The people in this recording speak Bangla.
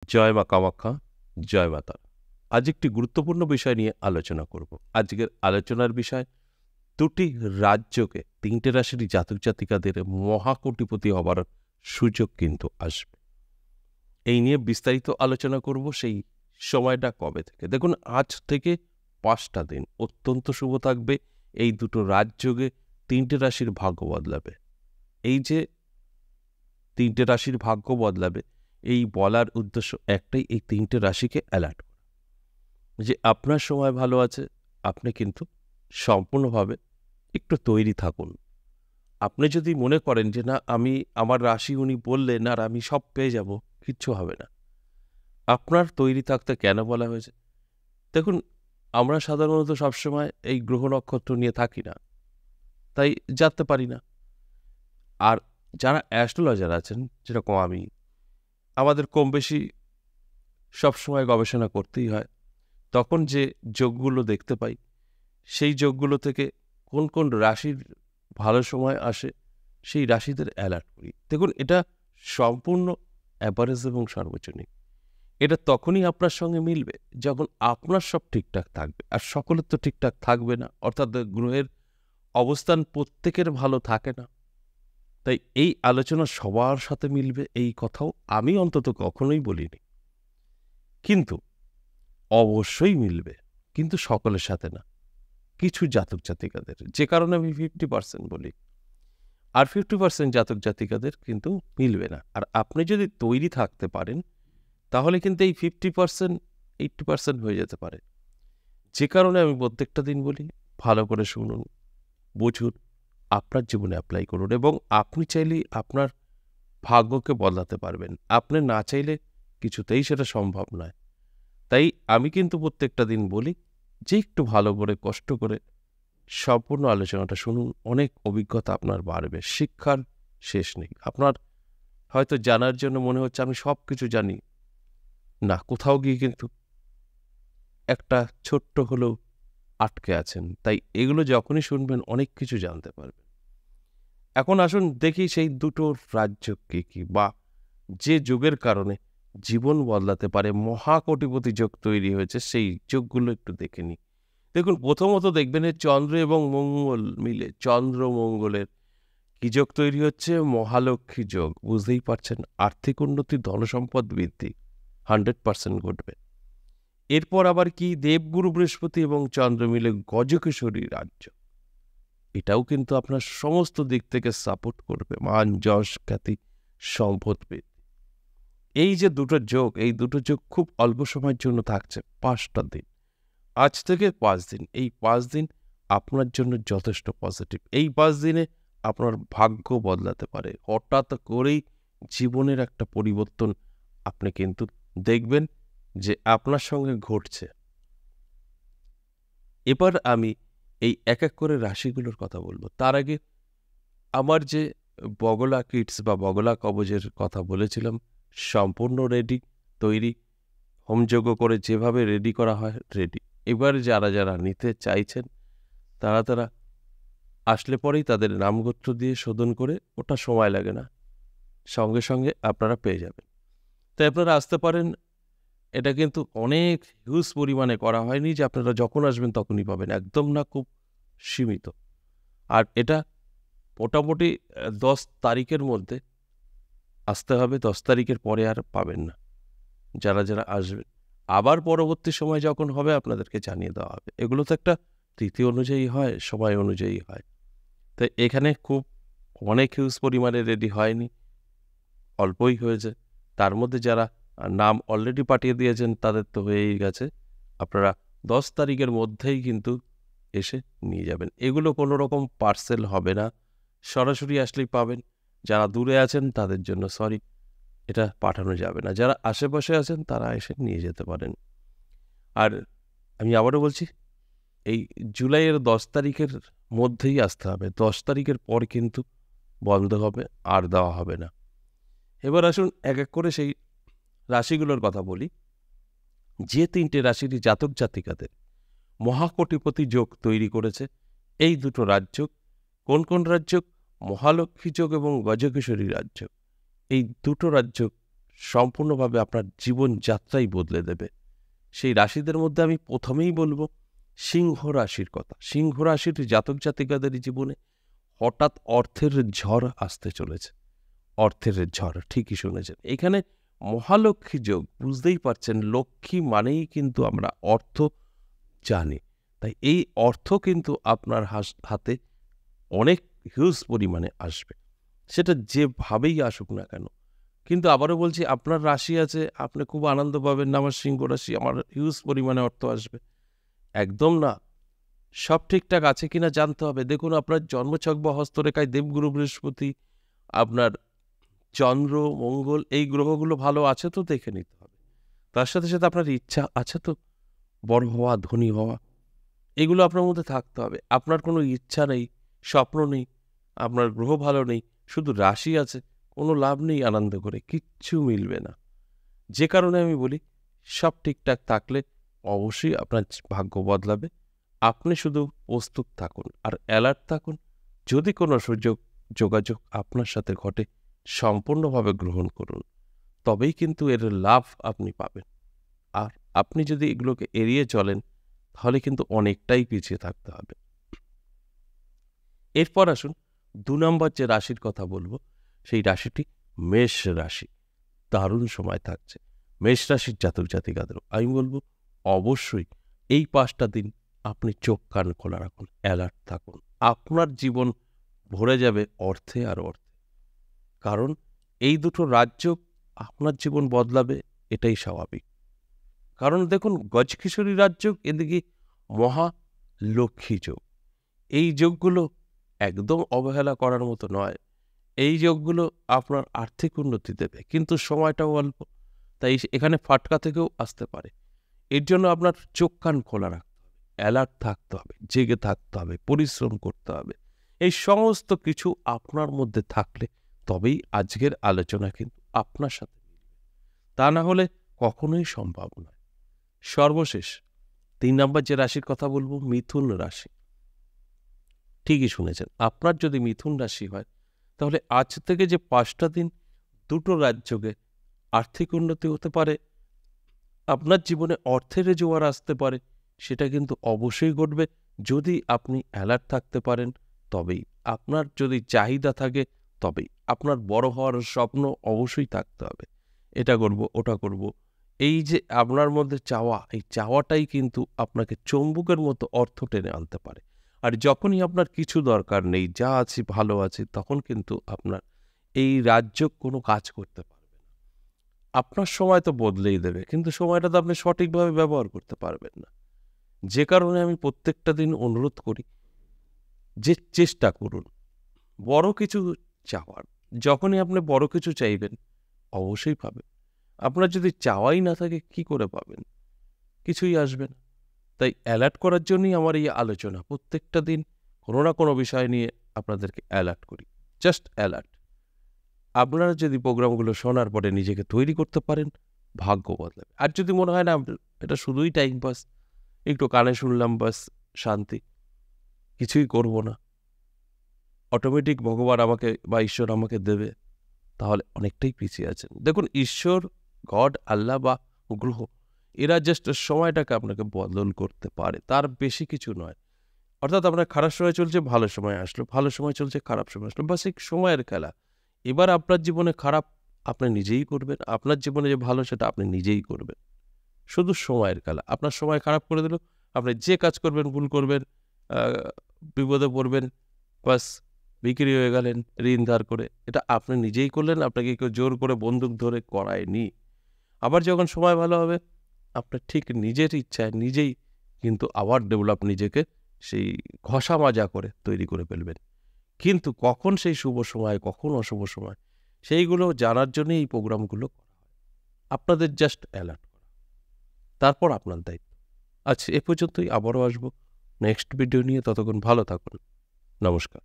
জয় মা কামাখ্যা, জয় মা তারা। আজ একটি গুরুত্বপূর্ণ বিষয় নিয়ে আলোচনা করব। আজকের আলোচনার বিষয় দুটি রাজ্যকে ৩টে রাশির জাতক জাতিকাদের মহাকোটিপতি হবার সুযোগ কিন্তু আসবে। এই নিয়ে বিস্তারিত আলোচনা করব। সেই সময়টা কবে থেকে? দেখুন, আজ থেকে ৫টা দিন অত্যন্ত শুভ থাকবে। এই দুটো রাজযোগে ৩টে রাশির ভাগ্য বদলাবে। এই যে ৩টে রাশির ভাগ্য বদলাবে, এই বলার উদ্দেশ্য একটাই, এই ৩টে রাশিকে অ্যালার্ট করা। যে আপনার সময় ভালো আছে, আপনি কিন্তু সম্পূর্ণভাবে একটু তৈরি থাকুন। আপনি যদি মনে করেন যে না, আমার রাশি উনি বললেন আর আমি সব পেয়ে যাব, কিচ্ছু হবে না। আপনার তৈরি থাকতে কেন বলা হয়েছে? দেখুন, আমরা সাধারণত সবসময় এই গ্রহ নক্ষত্র নিয়ে থাকি না, তাই জানতে পারি না। আর যারা অ্যাস্ট্রোলজার আছেন, যেরকম আমি, আমাদের কম বেশি সবসময় গবেষণা করতেই হয়। তখন যে যোগগুলো দেখতে পাই, সেই যোগগুলো থেকে কোন কোন রাশির ভালো সময় আসে, সেই রাশিদের অ্যালার্ট করি। দেখুন, এটা সম্পূর্ণ অ্যাভারেজ এবং সর্বজনীন। এটা তখনই আপনার সঙ্গে মিলবে যখন আপনার সব ঠিকঠাক থাকবে। আর সকলের তো ঠিকঠাক থাকবে না, অর্থাৎ গ্রহের অবস্থান প্রত্যেকের ভালো থাকে না। তাই এই আলোচনা সবার সাথে মিলবে, এই কথাও আমি অন্তত কখনোই বলিনি। কিন্তু অবশ্যই মিলবে, কিন্তু সকলের সাথে না, কিছু জাতক জাতিকাদের, যে কারণে আমি 50% বলি। আর 50% জাতক জাতিকাদের কিন্তু মিলবে না। আর আপনি যদি তৈরি থাকতে পারেন, তাহলে কিন্তু এই 50% 80% হয়ে যেতে পারে। যে কারণে আমি প্রত্যেকটা দিন বলি, ভালো করে শুনুন, বুঝুন, আপনার জীবনে অ্যাপ্লাই করুন, এবং আপনি চাইলেই আপনার ভাগ্যকে বদলাতে পারবেন। আপনি না চাইলে কিছুতেই সেটা সম্ভব নয়। তাই আমি কিন্তু প্রত্যেকটা দিন বলি যে একটু ভালো করে কষ্ট করে সম্পূর্ণ আলোচনাটা শুনুন। অনেক অভিজ্ঞতা আপনার বাড়বে, শিক্ষার শেষ নেই। আপনার হয়তো জানার জন্য মনে হচ্ছে আমি সব কিছু জানি না, কোথাও গিয়ে কিন্তু একটা ছোট্ট হলেও আটকে আছেন। তাই এগুলো যখনই শুনবেন অনেক কিছু জানতে পারবেন। এখন আসুন দেখি সেই দুটো রাজ্য কি কি, বা যে যোগের কারণে জীবন বদলাতে পারে, মহাকোটিপতি যোগ তৈরি হয়েছে, সেই যোগগুলো একটু দেখে নিই। দেখুন, প্রথমত দেখবেন এই চন্দ্র এবং মঙ্গল মিলে, চন্দ্র মঙ্গলের কি যোগ তৈরি হচ্ছে? মহালক্ষ্মী যোগ। বুঝতেই পারছেন, আর্থিক উন্নতি, ধনসম্পদ বৃদ্ধি 100% ঘটবে। এরপর আবার কি? দেবগুরু বৃহস্পতি এবং চন্দ্র মিলে গজকেশরী রাজ্য। এটাও কিন্তু আপনার সমস্ত দিক থেকে সাপোর্ট করবে, মান, যশ, খ্যাতি, সম্পদ বৃদ্ধি। এই যে দুটো যোগ, এই দুটো যোগ খুব অল্প সময়ের জন্য থাকছে, 5টা দিন। আজ থেকে 5 দিন, এই 5 দিন আপনার জন্য যথেষ্ট পজিটিভ। এই 5 দিনে আপনার ভাগ্য বদলাতে পারে। হঠাৎ করেই জীবনের একটা পরিবর্তন আপনি কিন্তু দেখবেন যে আপনার সঙ্গে ঘটছে। এবার আমি এই এক এক করে রাশিগুলোর কথা বলব। তার আগে আমার যে বগলা কিটস বা বগলা কবজের কথা বলেছিলাম, সম্পূর্ণ রেডি, তৈরি। হোমযজ্ঞ করে যেভাবে রেডি করা হয়, রেডি। এবার যারা যারা নিতে চাইছেন, তারা আসলে পরেই তাদের নামগোত্র দিয়ে শোধন করে, ওটা সময় লাগে না, সঙ্গে সঙ্গে আপনারা পেয়ে যাবেন। তাই আপনারা আসতে পারেন। এটা কিন্তু অনেক হিউজ পরিমাণে করা হয়নি যে আপনারা যখন আসবেন তখনই পাবেন, একদম না, খুব সীমিত। আর এটা মোটামুটি 10 তারিখের মধ্যে আসতে হবে। 10 তারিখের পরে আর পাবেন না, যারা যারা আসবেন। আবার পরবর্তী সময় যখন হবে আপনাদেরকে জানিয়ে দেওয়া হবে। এগুলো তো একটা তিথি অনুযায়ী হয়, সময় অনুযায়ী হয়। তো এখানে খুব অনেক হিউজ পরিমাণে রেডি হয়নি, অল্পই হয়েছে। তার মধ্যে যারা নাম অলরেডি পাঠিয়ে দিয়েছেন তাদের তো হয়েই গেছে। আপনারা 10 তারিখের মধ্যেই কিন্তু এসে নিয়ে যাবেন। এগুলো কোনো রকম পার্সেল হবে না, সরাসরি আসলেই পাবেন। যারা দূরে আছেন তাদের জন্য সরি, এটা পাঠানো যাবে না। যারা আশেপাশে আছেন তারা এসে নিয়ে যেতে পারেন। আর আমি আবারও বলছি, এই জুলাইয়ের 10 তারিখের মধ্যেই আসতে হবে। 10 তারিখের পর কিন্তু বন্ধ হবে, আর দেওয়া হবে না। এবার আসুন এক এক করে সেই রাশিগুলোর কথা বলি। যে 3টে রাশিরই জাতক জাতিকাদের মহাকোটিপতি যোগ তৈরি করেছে এই দুটো রাজ্য। কোন কোন রাজ্য? মহালক্ষ্মী যোগ এবং গজকেশরী রাজ্য। এই দুটো রাজ্য সম্পূর্ণভাবে আপনার জীবনযাত্রাই বদলে দেবে। সেই রাশিদের মধ্যে আমি প্রথমেই বলবো সিংহ রাশির কথা। সিংহ রাশির জাতক জাতিকাদের জীবনে হঠাৎ অর্থের ঝড় আসতে চলেছে। অর্থের ঝড়, ঠিকই শুনেছেন। এখানে মহালক্ষ্মী যোগ, বুঝতেই পারছেন, লক্ষ্মী মানেই কিন্তু আমরা অর্থ জানি। তাই এই অর্থ কিন্তু আপনার হাতে অনেক হিউজ পরিমাণে আসবে, সেটা যেভাবেই আসুক না কেন। কিন্তু আবারও বলছি, আপনার রাশি আছে, আপনি খুব আনন্দ পাবেন না আমার সিংহ রাশি, আমার হিউজ পরিমাণে অর্থ আসবে, একদম না। সব ঠিকঠাক আছে কিনা জানতে হবে। দেখুন, আপনার জন্মছক বা হস্তরেখায় দেবগুরু বৃহস্পতি, আপনার চন্দ্র, মঙ্গল, এই গ্রহগুলো ভালো আছে তো দেখে নিতে হবে। তার সাথে সাথে আপনার ইচ্ছা আছে তো বড় হওয়া, ধনী হওয়া, এগুলো আপনার মধ্যে থাকতে হবে। আপনার কোনো ইচ্ছা নেই, স্বপ্ন নেই, আপনার গ্রহ ভালো নেই, শুধু রাশি আছে, কোনো লাভ নেই আনন্দ করে, কিচ্ছু মিলবে না। যে কারণে আমি বলি, সব ঠিকঠাক থাকলে অবশ্যই আপনার ভাগ্য বদলাবে। আপনি শুধু প্রস্তুত থাকুন আর অ্যালার্ট থাকুন। যদি কোনো যোগাযোগ আপনার সাথে ঘটে, সম্পূর্ণভাবে গ্রহণ করুন, তবেই কিন্তু এর লাভ আপনি পাবেন। আর আপনি যদি এগুলোকে এড়িয়ে চলেন, তাহলে কিন্তু অনেকটাই পিছিয়ে থাকতে হবে। এরপর আসুন ২ নম্বর যে রাশির কথা বলবো, সেই রাশিটি মেষ রাশি। দারুণ সময় থাকছে মেষ রাশির জাতক জাতিকাদেরও। আমি বলবো অবশ্যই এই ৫টা দিন আপনি চোখ কান খোলা রাখুন, অ্যালার্ট থাকুন। আপনার জীবন ভরে যাবে অর্থে আর অর্থে। কারণ এই দুটো রাজ্য আপনার জীবন বদলাবে, এটাই স্বাভাবিক। কারণ দেখুন, গজকিশোরী রাজযোগ, এদিকে মহালক্ষ্মী যোগ, এই যোগগুলো একদম অবহেলা করার মতো নয়। এই যোগগুলো আপনার আর্থিক উন্নতি দেবে, কিন্তু সময়টাও অল্প। তাই এখানে ফাটকা থেকেও আসতে পারে। এর জন্য আপনার চোখ কান খোলা রাখতে হবে, অ্যালার্ট থাকতে হবে, জেগে থাকতে হবে, পরিশ্রম করতে হবে। এই সমস্ত কিছু আপনার মধ্যে থাকলে তবেই আজকের আলোচনা কিন্তু আপনার সাথে মিলবে। তা না হলে কখনোই সম্ভব নয়। সর্বশেষ ৩ নম্বর যে রাশির কথা বলবো, মিথুন রাশি। ঠিকই শুনেছেন, আপনার যদি মিথুন রাশি হয়, তাহলে আজ থেকে যে ৫টা দিন দুটো রাজযোগে আর্থিক উন্নতি হতে পারে, আপনার জীবনে অর্থের জোয়ার আসতে পারে, সেটা কিন্তু অবশ্যই ঘটবে যদি আপনি অ্যালার্ট থাকতে পারেন। তবেই আপনার যদি চাহিদা থাকে, তবেই আপনার বড় হওয়ার স্বপ্ন অবশ্যই থাকতে হবে। এটা করব, ওটা করব, এই যে আপনার মধ্যে চাওয়া, এই চাওয়াটাই কিন্তু আপনাকে চৌম্বকের মতো অর্থ টেনে আনতে পারে। আর যখনই আপনার কিছু দরকার নেই, যা আছি ভালো আছি, তখন কিন্তু আপনার এই রাজ্য কোনো কাজ করতে পারবে না। আপনার সময় তো বদলেই দেবে, কিন্তু সময়টা তো আপনি সঠিকভাবে ব্যবহার করতে পারবেন না। যে কারণে আমি প্রত্যেকটা দিন অনুরোধ করি যে চেষ্টা করুন বড় কিছু চাওয়ার। যখনই আপনি বড় কিছু চাইবেন, অবশ্যই পাবেন। আপনার যদি চাওয়াই না থাকে, কি করে পাবেন? কিছুই আসবে না। তাই অ্যালার্ট করার জন্যই আমার এই আলোচনা। প্রত্যেকটা দিন কোনো না কোনো বিষয় নিয়ে আপনাদেরকে অ্যালার্ট করি, জাস্ট অ্যালার্ট। আপনারা যদি প্রোগ্রামগুলো শোনার পরে নিজেকে তৈরি করতে পারেন, ভাগ্য বদলাবে। আর যদি মনে হয় না এটা শুধুই টাইম পাস, একটু কানে শুনলাম বাস, শান্তি, কিছুই করব না, অটোমেটিক ভগবান আমাকে বা ঈশ্বর আমাকে দেবে, তাহলে অনেকটাই পিছিয়ে আছেন। দেখুন, ঈশ্বর, গড, আল্লাহ বা গ্রহ, এরা জাস্ট সময়টাকে আপনাকে বদল করতে পারে, তার বেশি কিছু নয়। অর্থাৎ আপনার খারাপ সময় চলছে, ভালো সময় আসলো, ভালো সময় চলছে, খারাপ সময় আসলো, বাস এক সময়ের খেলা। এবার আপনার জীবনে খারাপ আপনি নিজেই করবেন, আপনার জীবনে যে ভালো সেটা আপনি নিজেই করবেন। শুধু সময়ের খেলা। আপনার সময় খারাপ করে দিল, আপনি যে কাজ করবেন ভুল করবেন, বিপদে পড়বেন, বাস বিক্রি হয়ে গেলেন ঋণ ধার করে। এটা আপনি নিজেই করলেন, আপনাকে কেউ জোর করে বন্দুক ধরে করায়নি। আবার যখন সময় ভালো হবে, আপনার ঠিক নিজের ইচ্ছায় নিজেই কিন্তু আবার নিজেকে সেই ঘষা মাজা করে তৈরি করে ফেলবেন। কিন্তু কখন সেই শুভ সময়, কখন অশুভ সময়, সেইগুলো জানার জন্যই এই প্রোগ্রামগুলো করা হয়। আপনাদের জাস্ট অ্যালার্ট করা, তারপর আপনার দায়িত্ব। আচ্ছা, এ পর্যন্তই। আবারও আসবো নেক্সট ভিডিও নিয়ে। ততক্ষণ ভালো থাকুন। নমস্কার।